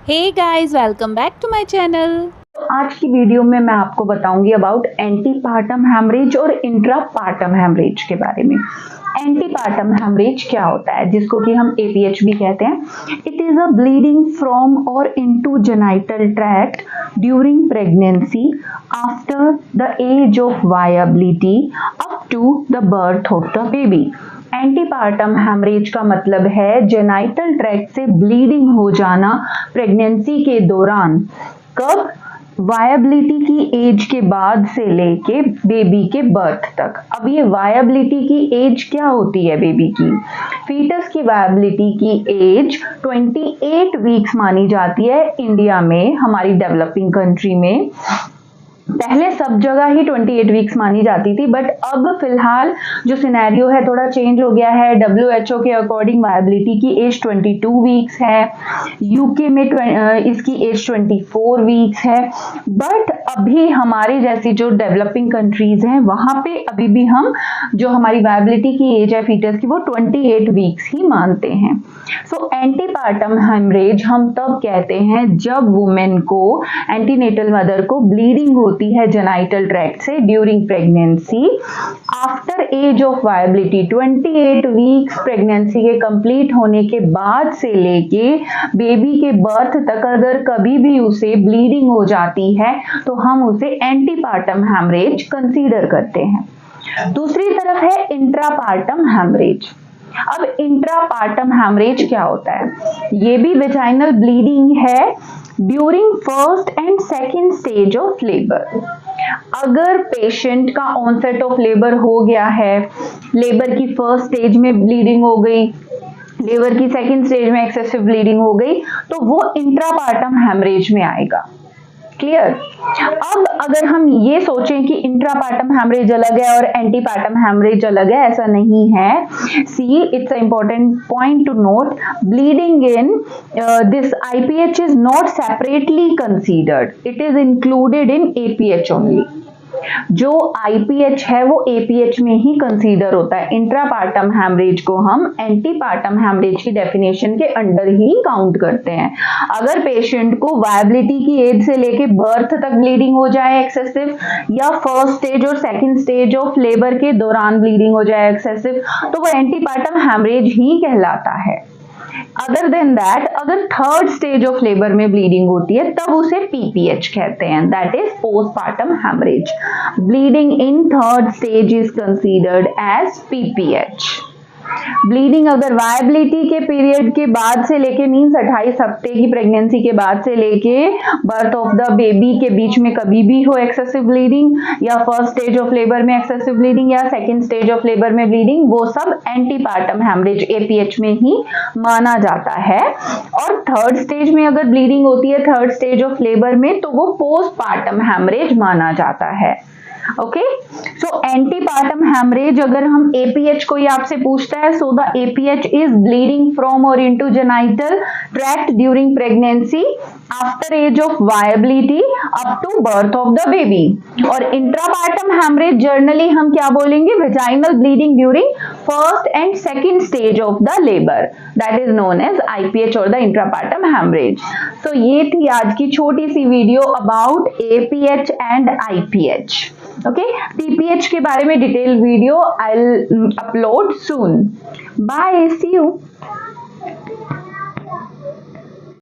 Hey guys, welcome back to my channel. आज की video में मैं आपको बताऊंगी अबाउट एंटीपार्टम हैमरेज और इंट्रापार्टम हैमरेज के बारे में। एंटीपार्टम हैमरेज क्या होता है, जिसको कि हम एपीएच भी कहते हैं। It is a bleeding from or into genital tract during pregnancy after the age of viability up to the birth of the baby. Antepartum haemorrhage का मतलब है जेनाइटल ट्रैक्ट से ब्लीडिंग हो जाना प्रेगनेंसी के दौरान। कब? वायबिलिटी की एज के बाद से लेके बेबी के बर्थ तक। अब ये वायबिलिटी की एज क्या होती है बेबी की? फीटस की वायबिलिटी की एज 28 वीक्स मानी जाती है इंडिया में, हमारी डेवलपिंग कंट्री में। पहले सब जगह ही 28 वीक्स मानी जाती थी, बट अब फिलहाल जो सिनेरियो है थोड़ा चेंज हो गया है। WHO के अकॉर्डिंग वायबिलिटी की एज 22 वीक्स है, यूके में इसकी एज 24 वीक्स है। बट अभी हमारे जैसी जो डेवलपिंग कंट्रीज हैं वहां पे अभी भी हम जो हमारी वायबिलिटी की एज है फीटस की वो 28 वीक्स ही मानते हैं। सो एंटीपार्टम हैमरेज हम तब कहते हैं जब वुमेन को, एंटीनेटल मदर को ब्लीडिंग होती है जेनाइटल ट्रैक्ट से during pregnancy after age of viability. 28 weeks pregnancy के कंप्लीट होने के बाद से लेके बेबी के बर्थ तक अगर कभी भी उसे ब्लीडिंग हो जाती है तो हम उसे एंटीपार्टम हैमरेज कंसीडर करते हैं। दूसरी तरफ है इंट्रापार्टम हैमरेज। अब इंट्रापार्टम हैमरेज क्या होता है? ये भी वेजाइनल ब्लीडिंग है during first and second stage of labour. अगर पेशेंट का ऑनसेट ऑफ लेबर हो गया है, लेबर की फर्स्ट स्टेज में ब्लीडिंग हो गई, लेबर की सेकेंड स्टेज में एक्सेसिव ब्लीडिंग हो गई, तो वो इंट्रापार्टम हैमरेज में आएगा। क्लियर? अब अगर हम ये सोचें कि इंट्रापार्टम हैमरेज अलग है और एंटीपार्टम हैमरेज अलग है, ऐसा नहीं है। See, it's a important point to note, bleeding in this IPH is not separately considered, it is included in APH only. जो IPH है वो APH में ही कंसीडर होता है। इंट्रापार्टम हैमरेज को हम एंटीपार्टम हैमरेज की डेफिनेशन के अंडर ही काउंट करते हैं। अगर पेशेंट को वायबिलिटी की एज से लेके बर्थ तक ब्लीडिंग हो जाए एक्सेसिव, या फर्स्ट स्टेज और सेकंड स्टेज ऑफ लेबर के दौरान ब्लीडिंग हो जाए एक्सेसिव, तो वो एंटीपार्टम हैमरेज ही कहलाता है। अदर देन दैट, अगर थर्ड स्टेज ऑफ लेबर में ब्लीडिंग होती है तब उसे PPH कहते हैं, that is postpartum haemorrhage. Bleeding in third stage is considered as PPH। Bleeding अगर वायबिलिटी के पीरियड के बाद से लेके मीन्स 28 हफ्ते की प्रेगनेंसी के बाद से लेके बर्थ ऑफ द बेबी के बीच में कभी भी हो एक्सेसिव ब्लीडिंग, या फर्स्ट स्टेज ऑफ लेबर में एक्सेसिव ब्लीडिंग, या सेकंड स्टेज ऑफ लेबर में ब्लीडिंग, वो सब एंटीपार्टम हैमरेज APH में ही माना जाता है। और थर्ड स्टेज में अगर ब्लीडिंग होती है थर्ड स्टेज ऑफ लेबर में, तो वो पोस्टपार्टम हैमरेज माना जाता है। ओके, सो एंटीपार्टम हैमरेज अगर हम APH कोई आपसे पूछता है, so the APH is bleeding from or into genital tract during pregnancy after age of viability up to birth of the baby. और इंट्रापार्टम हैमरेज जर्नली हम क्या बोलेंगे? Vaginal bleeding during first and second stage of the labour, that is known as IPH or the intrapartum haemorrhage. तो ये थी आज की छोटी सी video about APH and IPH। Okay, PPH के बारे में detail video I will upload soon. Bye, see you.